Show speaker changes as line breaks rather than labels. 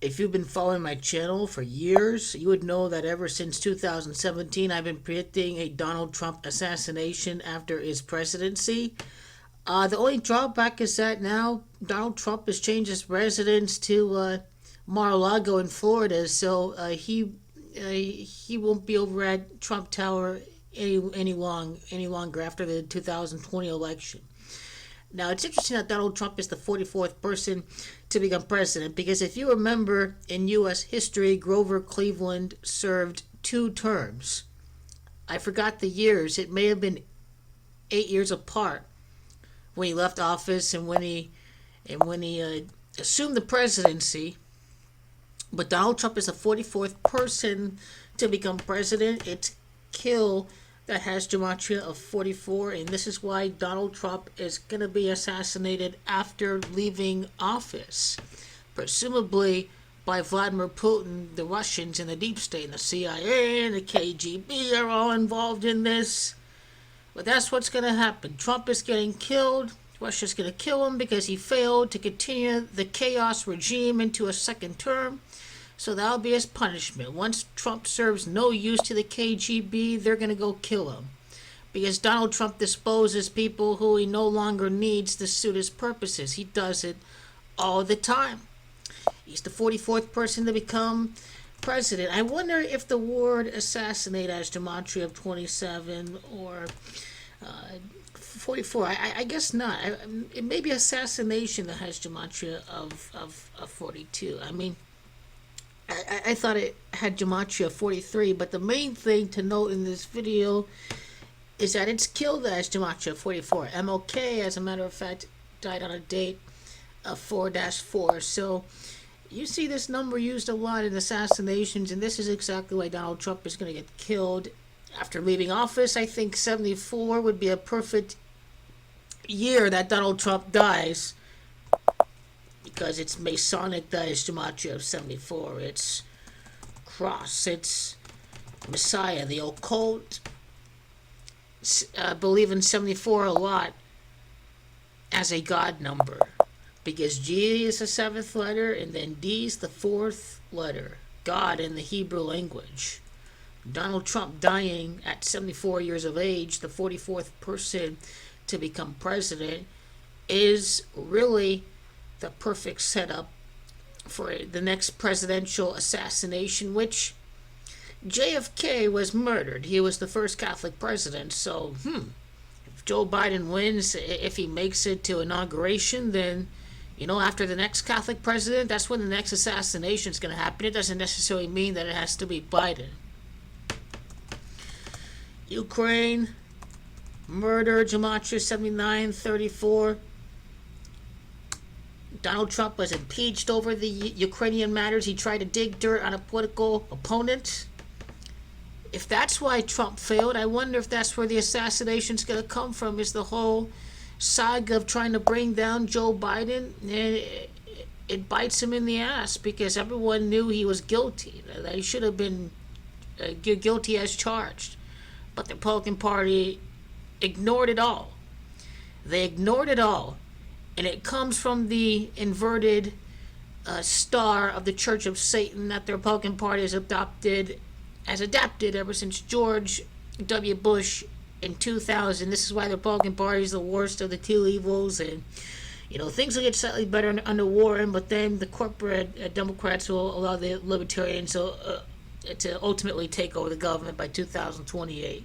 If you've been following my channel for years, you would know that ever since 2017, I've been predicting a Donald Trump assassination after his presidency. The only drawback is that now Donald Trump has changed his residence to Mar-a-Lago in Florida, so he won't be over at Trump Tower any longer after the 2020 election. Now, it's interesting that Donald Trump is the 44th person to become president because if you remember in U.S. history, Grover Cleveland served 2 terms. I forgot the years. It may have been 8 years apart when he left office and when he assumed the presidency. But Donald Trump is the 44th person to become president. It's kill that has gematria of 44, and this is why Donald Trump is going to be assassinated after leaving office, presumably by Vladimir Putin. The Russians and the deep state and the CIA and the KGB are all involved in this. But that's what's going to happen. Trump is getting killed. Russia's going to kill him because he failed to continue the chaos regime into a second term. So that'll be his punishment. Once Trump serves no use to the KGB, they're going to go kill him. Because Donald Trump disposes people who he no longer needs to suit his purposes. He does it all the time. He's the 44th person to become president. I wonder if the word assassinate has gematria of 27 or 44. I guess not. It may be assassination that has gematria of 42. I mean, I thought it had gematria 43, but the main thing to note in this video is that it's killed as gematria 44. MLK, as a matter of fact, died on a date of 4-4. So you see this number used a lot in assassinations, and this is exactly why Donald Trump is going to get killed after leaving office. I think 74 would be a perfect year that Donald Trump dies, because it's Masonic that is gematria of 74. It's cross. It's Messiah. The occult believe in 74 a lot as a God number, because G is the 7th letter and then D is the 4th letter. God in the Hebrew language. Donald Trump dying at 74 years of age, the 44th person to become president, is really the perfect setup for the next presidential assassination, which JFK was murdered. He was the first Catholic president. So, if Joe Biden wins, if he makes it to inauguration, then, after the next Catholic president, that's when the next assassination is going to happen. It doesn't necessarily mean that it has to be Biden. Ukraine, murder, gematria 79-34. Donald Trump was impeached over the Ukrainian matters. He tried to dig dirt on a political opponent. If that's why Trump failed, I wonder if that's where the assassination's going to come from, is the whole saga of trying to bring down Joe Biden. And it bites him in the ass because everyone knew he was guilty. That he should have been guilty as charged. But the Republican Party ignored it all. They ignored it all. And it comes from the inverted star of the Church of Satan that the Republican Party has adapted ever since George W. Bush in 2000. This is why the Republican Party is the worst of the two evils. And, things will get slightly better under Warren, but then the corporate Democrats will allow the Libertarians to ultimately take over the government by 2028.